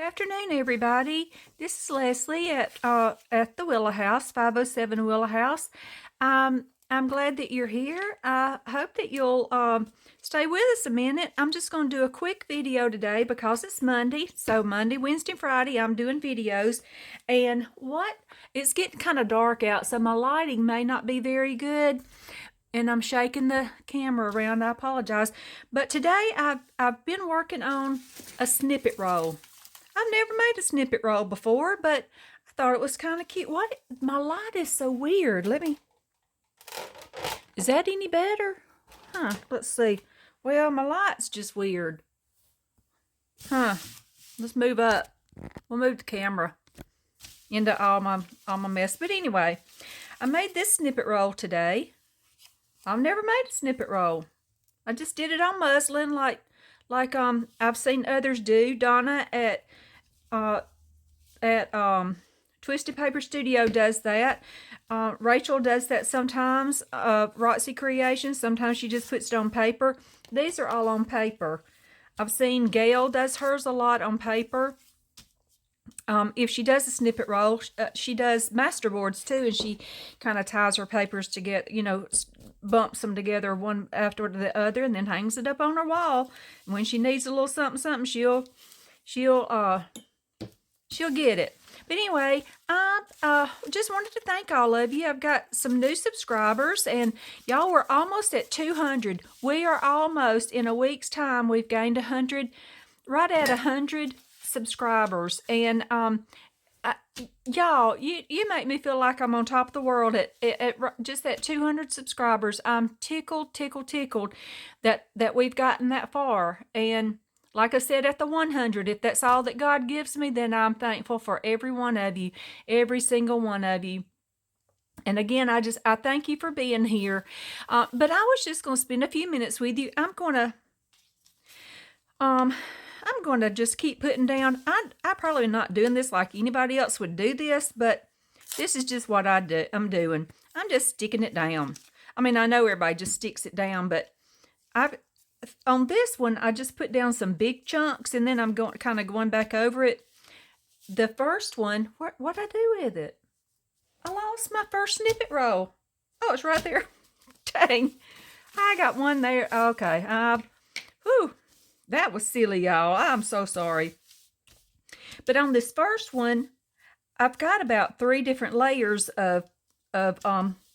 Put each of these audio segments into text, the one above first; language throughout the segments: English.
Afternoon, everybody. This is Leslie at the Willow House, 507 Willow House. I'm glad that you're here. I hope that you'll stay with us a minute. I'm just going to do a quick video today because it's Monday. So Monday, Wednesday, Friday, I'm doing videos. And it's getting kind of dark out, so my lighting may not be very good. And I'm shaking the camera around. I apologize. But today I've been working on a snippet roll. I've never made a snippet roll before, but I thought it was kind of cute. My light is so weird. Is that any better? Let's see. Well, my light's just weird. Let's move up. We'll move the camera into all my mess. But anyway, I made this snippet roll today. I've never made a snippet roll. I just did it on muslin like I've seen others do. Donna at Twisted Paper Studio does that. Rachel does that sometimes. Roxy Creations, sometimes she just puts it on paper. These are all on paper. I've seen Gail does hers a lot on paper. If she does a snippet roll, she does masterboards too, and she kind of ties her papers together, bumps them together one after the other, and then hangs it up on her wall. And when she needs a little something, she'll get it. But anyway, I just wanted to thank all of you. I've got some new subscribers, and y'all were almost at 200. We are almost, in a week's time, we've gained 100, right at 100 subscribers. And y'all, you make me feel like I'm on top of the world at just that 200 subscribers. I'm tickled that we've gotten that far. And like I said, at the 100, if that's all that God gives me, then I'm thankful for every one of you, every single one of you. And again, I thank you for being here. But I was just going to spend a few minutes with you. I'm going to just keep putting down. I probably not doing this like anybody else would do this, but this is just what I'm doing. I'm just sticking it down. I mean, I know everybody just sticks it down, but on this one, I just put down some big chunks, and then I'm kind of going back over it. The first one, what'd I do with it? I lost my first snippet roll. Oh, it's right there. Dang. I got one there. Okay. Whew. That was silly, y'all. I'm so sorry. But on this first one, I've got about 3 different layers of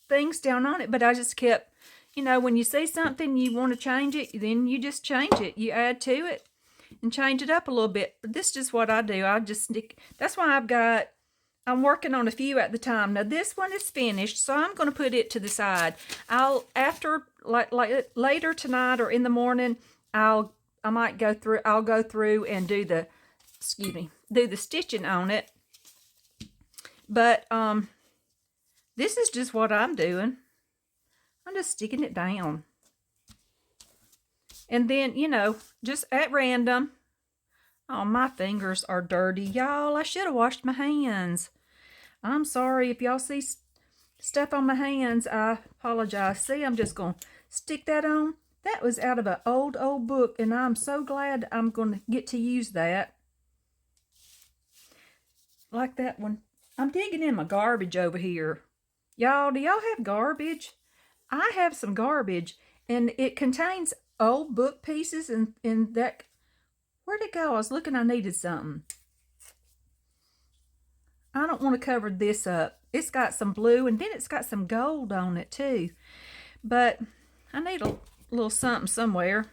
things down on it, but I just kept, when you see something, you want to change it, then you just change it. You add to it and change it up a little bit. But this is just what I do. I just stick. That's why I'm working on a few at the time. Now, this one is finished, so I'm going to put it to the side. After later tonight or in the morning, I'll go through and do the stitching on it. But this is just what I'm doing. I'm just sticking it down. And then, just at random. Oh, my fingers are dirty, y'all. I should have washed my hands. I'm sorry if y'all see stuff on my hands. I apologize. See, I'm just going to stick that on. That was out of an old book, and I'm so glad I'm going to get to use that. Like that one. I'm digging in my garbage over here. Y'all, do y'all have garbage? I have some garbage, and it contains old book pieces, and that... Where'd it go? I was looking, I needed something. I don't want to cover this up. It's got some blue, and then it's got some gold on it, too. But I need a little something somewhere.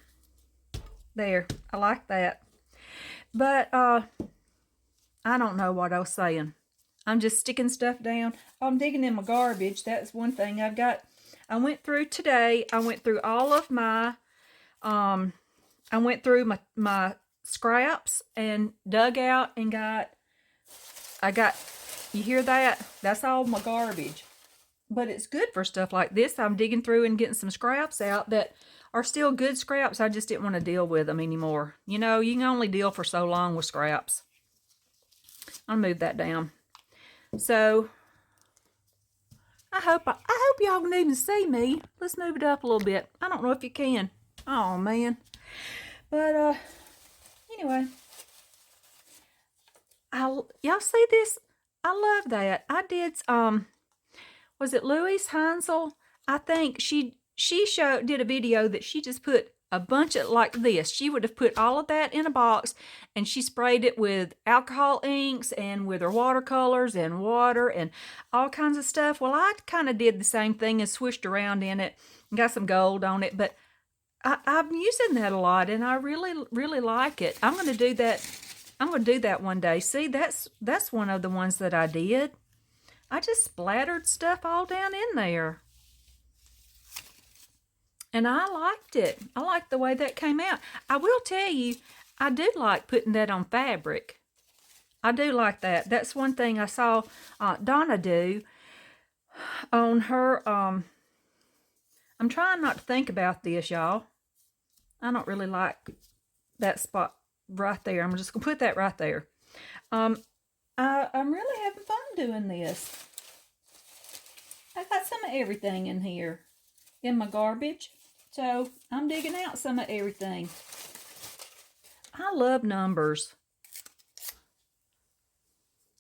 There. I like that. But, I don't know what I was saying. I'm just sticking stuff down. I'm digging in my garbage. That's one thing I've got. I went through today. I went through all of my, my scraps and dug out and you hear that? That's all my garbage. But it's good for stuff like this. I'm digging through and getting some scraps out that are still good scraps. I just didn't want to deal with them anymore. You can only deal for so long with scraps. I'll move that down. So I hope y'all can even see me. Let's move it up a little bit. I don't know if you can. Oh man. But anyway, Y'all see this? I love that. I did, was it Louise Hansel? I think she did a video that she just put a bunch of like this. She would have put all of that in a box and she sprayed it with alcohol inks and with her watercolors and water and all kinds of stuff. Well, I kind of did the same thing and swished around in it and got some gold on it, but I'm using that a lot and I really, really like it. I'm going to do that. I'm going to do that one day. See, that's one of the ones that I did. I just splattered stuff all down in there. And I liked it. I liked the way that came out. I will tell you, I do like putting that on fabric. I do like that. That's one thing I saw Donna do on her. I'm trying not to think about this, y'all. I don't really like that spot right there. I'm just going to put that right there. I'm really having fun doing this. I got some of everything in here in my garbage. So I'm digging out some of everything. I love numbers.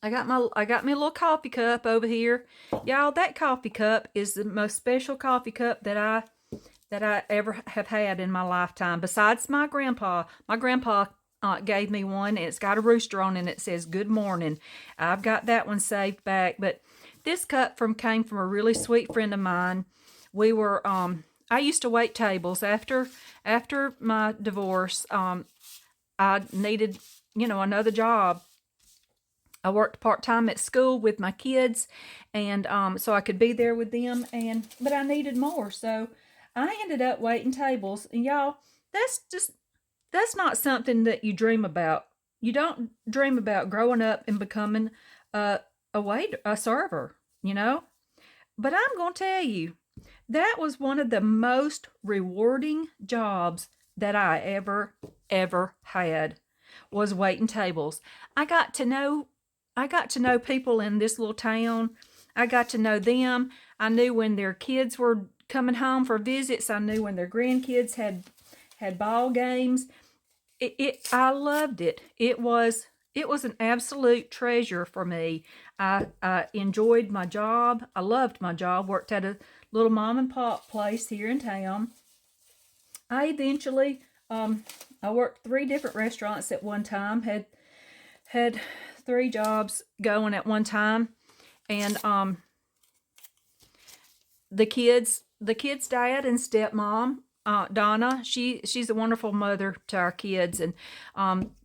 I got me a little coffee cup over here. Y'all, that coffee cup is the most special coffee cup that I ever have had in my lifetime. Besides my grandpa. My grandpa gave me one. And it's got a rooster on it and it says good morning. I've got that one saved back. But this cup came from a really sweet friend of mine. We were I used to wait tables after my divorce. I needed, another job. I worked part-time at school with my kids, and so I could be there with them, but I needed more, so I ended up waiting tables. And y'all, that's not something that you dream about. You don't dream about growing up and becoming a server, But I'm going to tell you, that was one of the most rewarding jobs that I ever had, was waiting tables. I got to know people in this little town. I got to know them. I knew when their kids were coming home for visits. I knew when their grandkids had ball games. I loved it. It was an absolute treasure for me. I enjoyed my job. I loved my job. Worked at a little mom and pop place here in town. I eventually, I worked 3 different restaurants at one time. Had 3 jobs going at one time, and the kids' dad and stepmom, Donna, she's a wonderful mother to our kids, and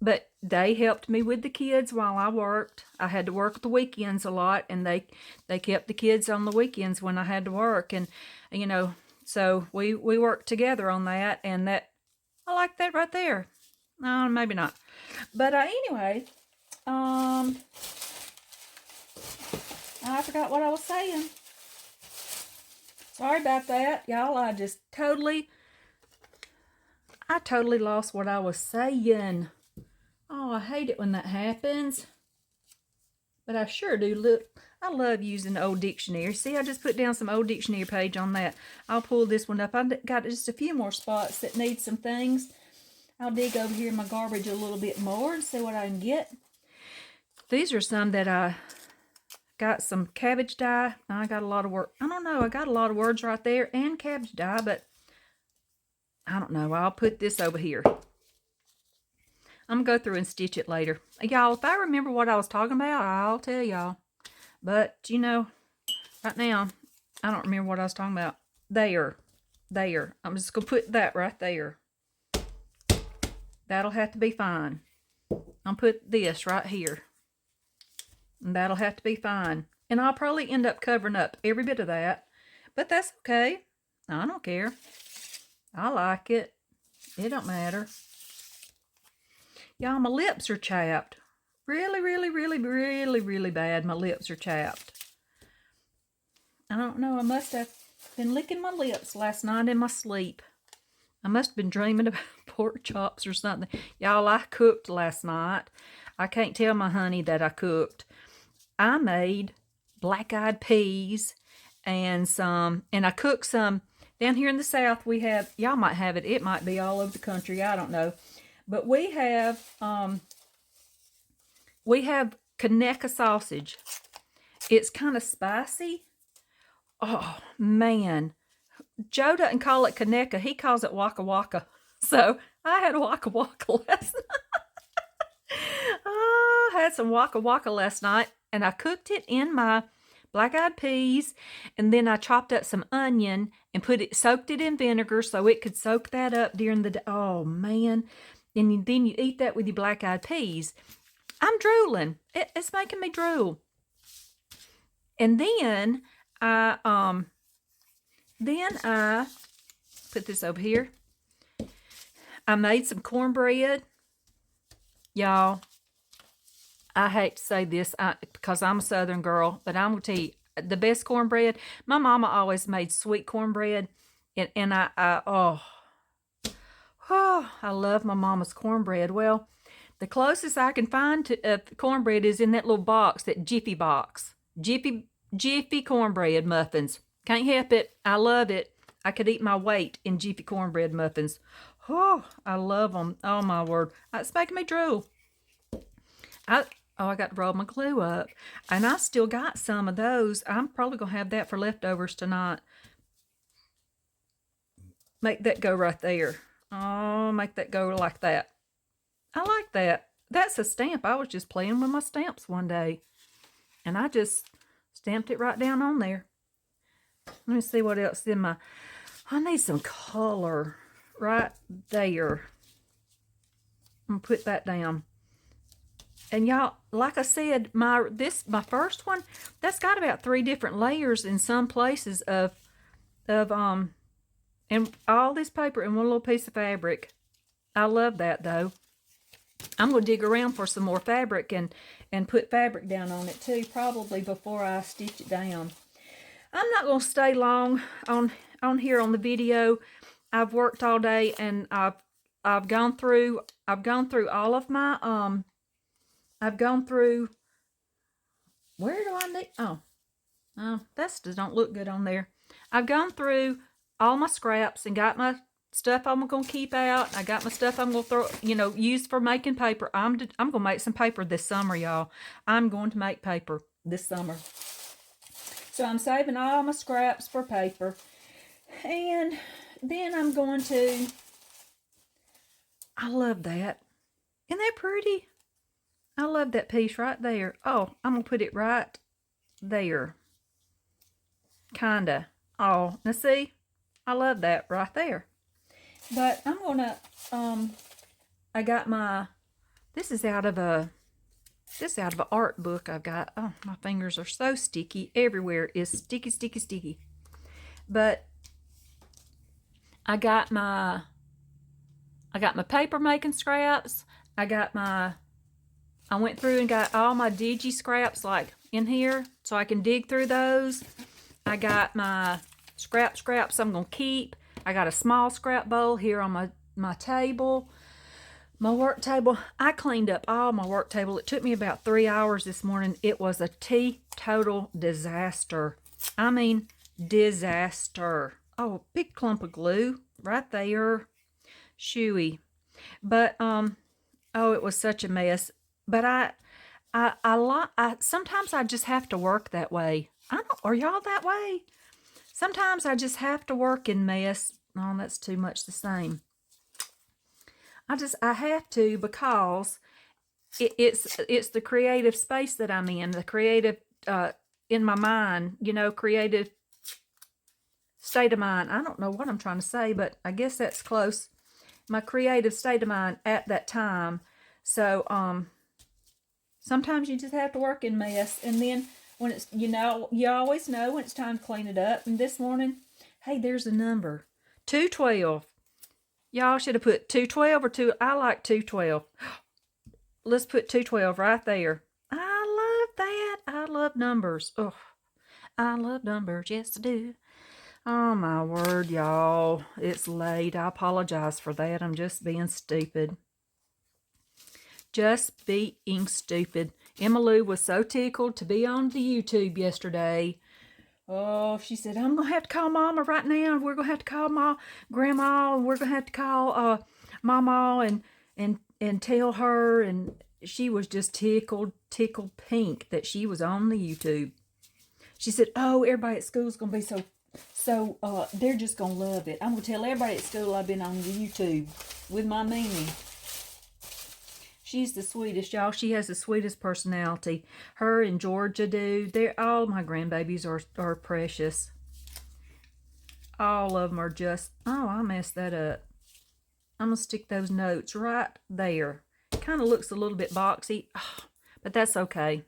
but they helped me with the kids while I worked. I had to work the weekends a lot, and they kept the kids on the weekends when I had to work, and so we worked together on that, and that I like that right there. No, maybe not, but anyway, I forgot what I was saying. Sorry about that, y'all. I totally lost what I was saying. Oh, I hate it when that happens. But I sure do look. I love using old dictionary. See, I just put down some old dictionary page on that. I'll pull this one up. I've got just a few more spots that need some things. I'll dig over here in my garbage a little bit more and see what I can get. These are some that I got some cabbage dye. I got a lot of work. I don't know. I got a lot of words right there and cabbage dye, but I don't know. I'll put this over here. I'm going to go through and stitch it later. Y'all, if I remember what I was talking about, I'll tell y'all. But, right now, I don't remember what I was talking about. There. I'm just going to put that right there. That'll have to be fine. I'll put this right here. And that'll have to be fine. And I'll probably end up covering up every bit of that. But that's okay. I don't care. I like it. It don't matter. Y'all, my lips are chapped. Really, really, really, really, really bad. My lips are chapped. I don't know. I must have been licking my lips last night in my sleep. I must have been dreaming about pork chops or something. Y'all, I cooked last night. I can't tell my honey that I cooked. I made black-eyed peas and I cooked some. Down here in the South, we have, y'all might have it. It might be all over the country. I don't know. But we have Conecuh sausage. It's kind of spicy. Oh, man. Joe doesn't call it Conecuh. He calls it Waka Waka. So I had Waka Waka last night. Oh, I had some Waka Waka last night, and I cooked it in my black-eyed peas, and then I chopped up some onion and soaked it in vinegar so it could soak that up during the day. Oh, man. And then you eat that with your black-eyed peas. I'm drooling. It's making me drool. And then I put this over here. I made some cornbread. Y'all, I hate to say this because I'm a Southern girl, but I'm going to tell you, the best cornbread, my mama always made sweet cornbread, and I love my mama's cornbread. Well, the closest I can find to cornbread is in that little box, that Jiffy box. Jiffy cornbread muffins. Can't help it. I love it. I could eat my weight in Jiffy cornbread muffins. Oh, I love them. Oh, my word. It's making me drool. I got to roll my glue up. And I still got some of those. I'm probably going to have that for leftovers tonight. Make that go right there. Oh, make that go like that. I like that. That's a stamp. I was just playing with my stamps one day. And I just stamped it right down on there. Let me see what else in my... I need some color right there. I'm going to put that down. And y'all, like I said, my first one, that's got about 3 different layers in some places of and all this paper in one little piece of fabric. I love that though. I'm going to dig around for some more fabric and put fabric down on it too, probably before I stitch it down. I'm not going to stay long on here on the video. I've worked all day, and I've gone through all of my I've gone through, where do I need, oh that don't look good on there. I've gone through all my scraps and got my stuff I'm going to keep out. I got my stuff I'm going to throw, use for making paper. I'm going to make some paper this summer, y'all. I'm going to make paper this summer. So I'm saving all my scraps for paper. And then I'm going to, I love that. Isn't that pretty? I love that piece right there. Oh, I'm going to put it right there. Kinda. Oh, now see? I love that right there. But I'm going to, I got my, this is out of an art book I've got. Oh, my fingers are so sticky. Everywhere is sticky, sticky, sticky. But I got my paper making scraps. I went through and got all my digi scraps like in here so I can dig through those. I got my scraps I'm going to keep. I got a small scrap bowl here on my table. My work table, I cleaned up all my work table. It took me about 3 hours this morning. It was a total disaster. I mean, disaster. Oh, big clump of glue right there. Shooey. But, oh, it was such a mess. But sometimes I just have to work that way. Are y'all that way? Sometimes I just have to work in mess. Oh, that's too much the same. I have to, because it's the creative space that I'm in, the creative, in my mind, creative state of mind. I don't know what I'm trying to say, but I guess that's close. My creative state of mind at that time. So, sometimes you just have to work in mess. And then when it's, you always know when it's time to clean it up. And this morning, hey, there's a number. 212. Y'all should have put 212 or 2. I like 212. Let's put 212 right there. I love that. I love numbers. Oh, I love numbers. Yes, I do. Oh, my word, y'all. It's late. I apologize for that. I'm just being stupid. Just being stupid. Emma Lou was so tickled to be on the YouTube yesterday. Oh, she said, I'm going to have to call Mama right now. We're going to have to call Grandma. And we're going to have to call Mama and tell her. And she was just tickled pink that she was on the YouTube. She said, "Oh, everybody at school's gonna be so they're just gonna love it. I'm gonna tell everybody at school I've been on the YouTube with my Mimi." She's the sweetest, y'all. She has the sweetest personality. Her and Georgia do. They're all my grandbabies are precious. All of them are just, oh, I messed that up. I'm going to stick those notes right there. It kind of looks a little bit boxy, but that's okay.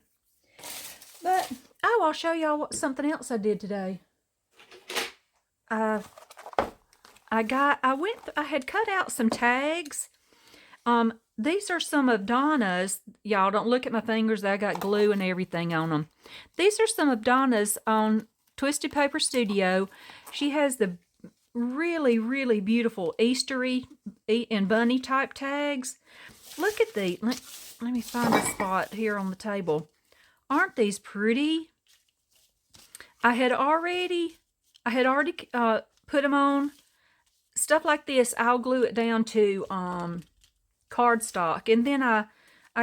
But, oh, I'll show y'all something else I did today. I had cut out some tags. These are some of Donna's. Y'all don't look at my fingers. I got glue and everything on them. These are some of Donna's on Twisted Paper Studio. She has the really, really beautiful Eastery and bunny type tags. Look at these. Let me find a spot here on the table. Aren't these pretty? I had already put them on. Stuff like this, I'll glue it down to cardstock, and then I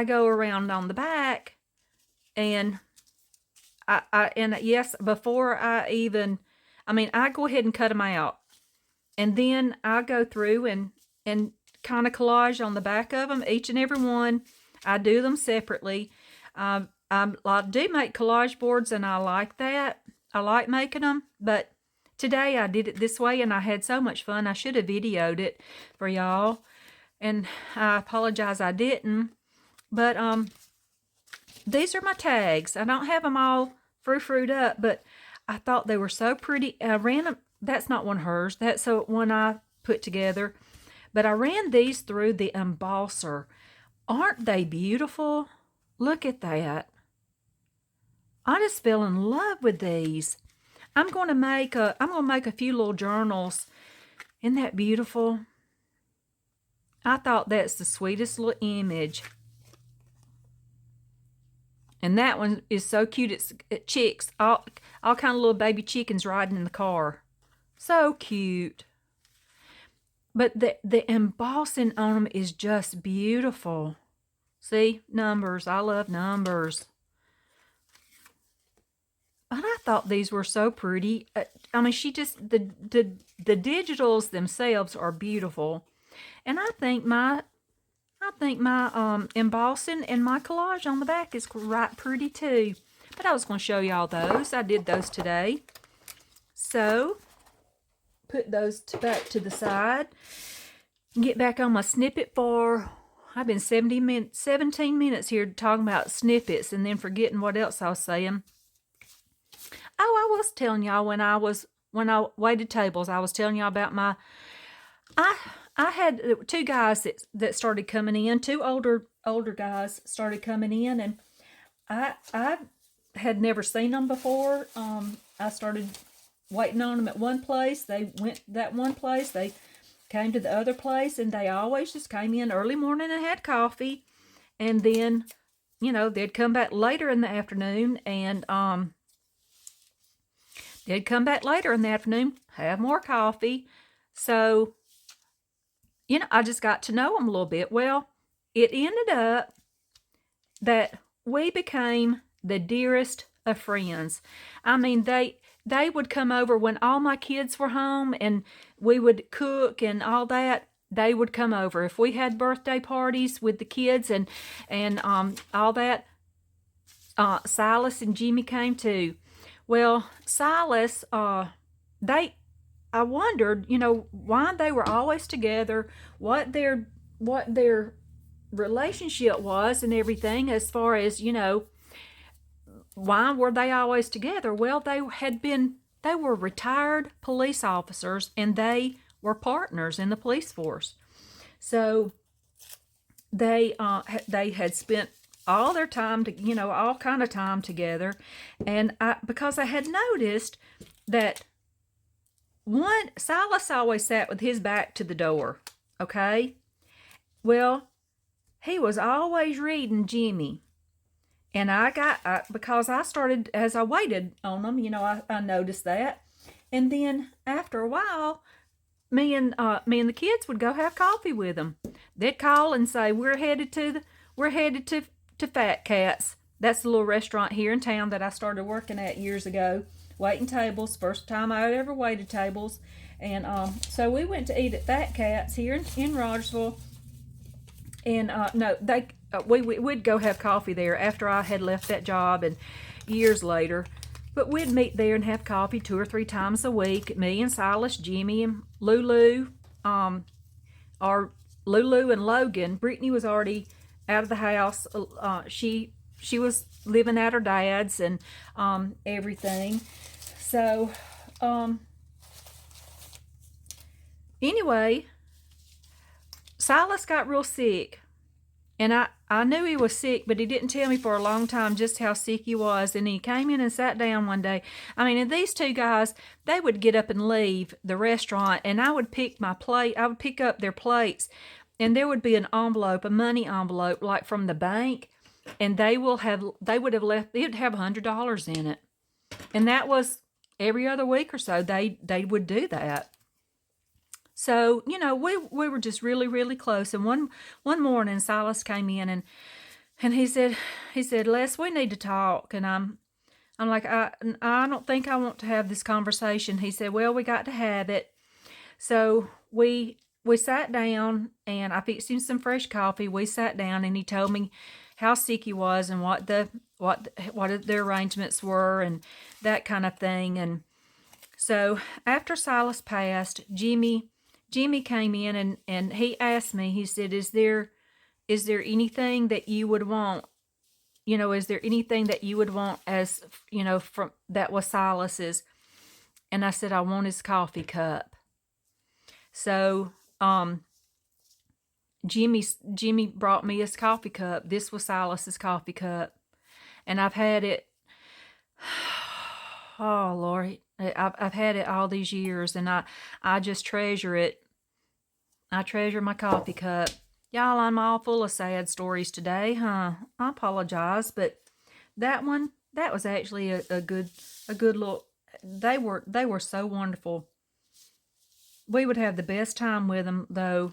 go around on the back, and yes, before I go ahead and cut them out, and then I go through and kind of collage on the back of them, each and every one. I do them separately. I do make collage boards, and I like that. I like making them, but today I did it this way, and I had so much fun. I should have videoed it for y'all, and I apologize I didn't. But these are my tags. I don't have them all frou-froued up, but I thought they were so pretty. I ran them. That's not one of hers. That's one I put together. But I ran these through the embosser. Aren't they beautiful? Look at that. I just fell in love with these. I'm going to make a few little journals. Isn't that beautiful? I thought that's the sweetest little image. And that one is so cute. It's chicks, all kind of little baby chickens riding in the car. So cute. But the embossing on them is just beautiful. See, numbers. I love numbers. But I thought these were so pretty. I mean, the digitals themselves are beautiful, and I think my embossing and my collage on the back is right pretty too. But I was going to show y'all those. I did those today. So put those back to the side. Get back on my snippet for. I've been 17 minutes here talking about snippets and then forgetting what else I was saying. Oh, I was telling y'all when I waited tables, I was telling y'all about my. I had two guys that started coming in. Two older guys started coming in, and I had never seen them before. I started waiting on them at one place. They went that one place. They came to the other place, and they always just came in early morning and had coffee, and then they'd come back later in the afternoon and they'd come back later in the afternoon, have more coffee. So, I just got to know them a little bit. Well, it ended up that we became the dearest of friends. I mean, they would come over when all my kids were home and we would cook and all that. They would come over. If we had birthday parties with the kids and all that, Silas and Jimmy came too. Well, Silas, I wondered, why they were always together, what their relationship was and everything, as far as, why were they always together? Well, they were retired police officers, and they were partners in the police force. So they had spent all their time all kind of time together. And because I had noticed that Silas always sat with his back to the door. Okay. Well, he was always reading Jimmy. And because I started, as I waited on them, I noticed that. And then after a while, me and the kids would go have coffee with them. They'd call and say, we're headed to we're headed to Fat Cats. That's the little restaurant here in town that I started working at years ago, waiting tables. First time I ever waited tables. And so we went to eat at Fat Cats here in Rogersville. And no, we'd go have coffee there after I had left that job and years later. But we'd meet there and have coffee 2 or 3 times a week. Me and Silas, Jimmy and Lulu, or Lulu and Logan. Brittany was already out of the house. She was living at her dad's and everything. So anyway, Silas got real sick. And I knew he was sick, but he didn't tell me for a long time just how sick he was. And he came in and sat down one day. I mean, and these 2 guys, they would get up and leave the restaurant, and I would pick my plate. I would pick up their plates, and there would be an envelope, a money envelope, like from the bank, and they would have $100 in it. And that was every other week or so. They would do that. So, you know, we were just really, really close. And one morning, Silas came in and he said, Les, we need to talk. And I'm like, I don't think I want to have this conversation. He said, well, we got to have it. So we sat down, and I fixed him some fresh coffee. We sat down, and he told me how sick he was and what the arrangements were and that kind of thing. And so after Silas passed, Jimmy came in and he asked me, he said, is there anything that you would want? You know, is there anything that you would want, as, you know, from that was Silas's? And I said, I want his coffee cup. So Jimmy brought me his coffee cup. This was Silas's coffee cup. And I've had it, oh Lord, I've had it all these years, and I just treasure it. I treasure my coffee cup. Y'all, I'm all full of sad stories today, huh? I apologize, but that was actually a good little, they were so wonderful. We would have the best time with them, though.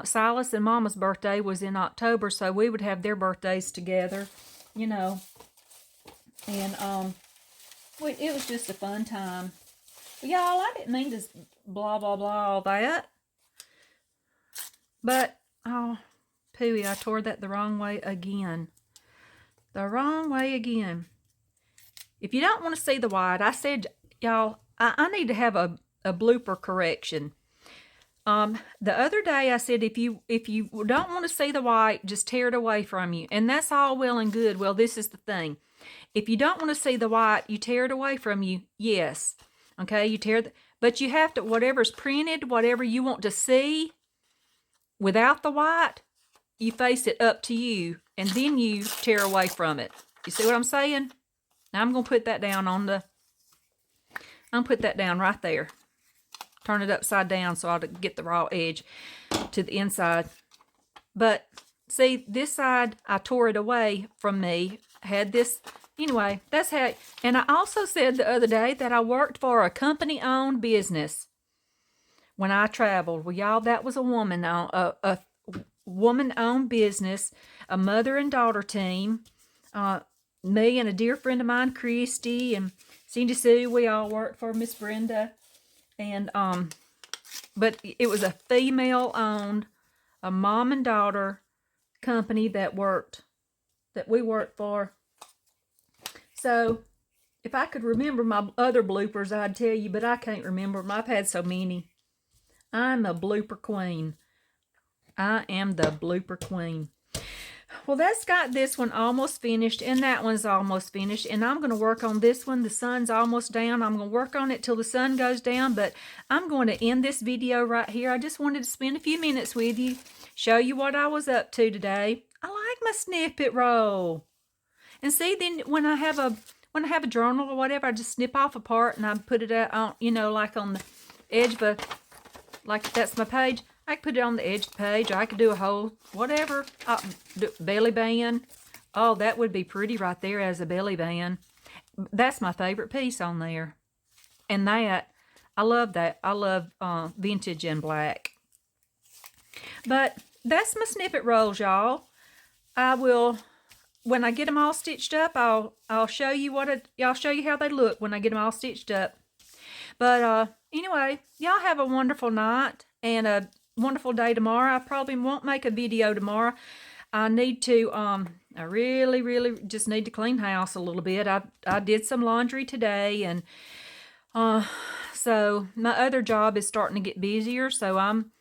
Silas and Mama's birthday was in October, so we would have their birthdays together, you know. And it was just a fun time. But y'all, I didn't mean to blah, blah, blah, all that. But, oh, pooey, I tore that the wrong way again. The wrong way again. If you don't want to see the white, I said, y'all, I need to have a blooper correction. The other day I said, if you don't want to see the white, just tear it away from you. And that's all well and good. Well, this is the thing. If you don't want to see the white, you tear it away from you. Yes. Okay, you tear but you have to, whatever's printed, whatever you want to see without the white, you face it up to you, and then you tear away from it. You see what I'm saying? Now I'm going to put that down put that down right there. Turn it upside down so I'll get the raw edge to the inside. But see, this side, I tore it away from me. Had this, anyway, that's how, and I also said the other day that I worked for a company-owned business when I traveled. Well, y'all, that was a woman-owned business, a mother and daughter team. Me and a dear friend of mine, Christy, and Cindy Sue, we all worked for Miss Brenda. And, but it was a female-owned, a mom and daughter company that we worked for. So, if I could remember my other bloopers, I'd tell you, but I can't remember them. I've had so many. I'm a blooper queen. I am the blooper queen. Well, that's got this one almost finished, and that one's almost finished, and I'm going to work on this one. The sun's almost down. I'm going to work on it till the sun goes down, but I'm going to end this video right here. I just wanted to spend a few minutes with you, show you what I was up to today. I like my snippet roll. And see, then when I have a journal or whatever, I just snip off a part and I put it out on, you know, like on the edge of like that's my page. I could put it on the edge of the page. Or I could do a whole, whatever, belly band. Oh, that would be pretty right there as a belly band. That's my favorite piece on there. And that, I love that. I love vintage and black. But that's my snippet rolls, y'all. I will, when I get them all stitched up, I'll show you I'll show you how they look when I get them all stitched up. But anyway, y'all have a wonderful night and a wonderful day tomorrow. I probably won't make a video tomorrow. I need to, I really, really just need to clean house a little bit. I did some laundry today, and so my other job is starting to get busier. So I'm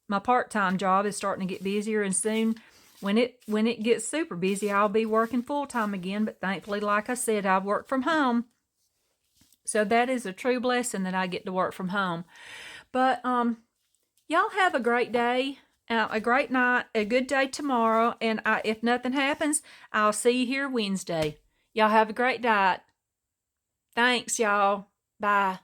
my part-time job is starting to get busier, and soon when it gets super busy, I'll be working full-time again. But thankfully, like I said, I work from home. So that is a true blessing that I get to work from home. But y'all have a great day, a great night, a good day tomorrow. And if nothing happens, I'll see you here Wednesday. Y'all have a great night. Thanks, y'all. Bye.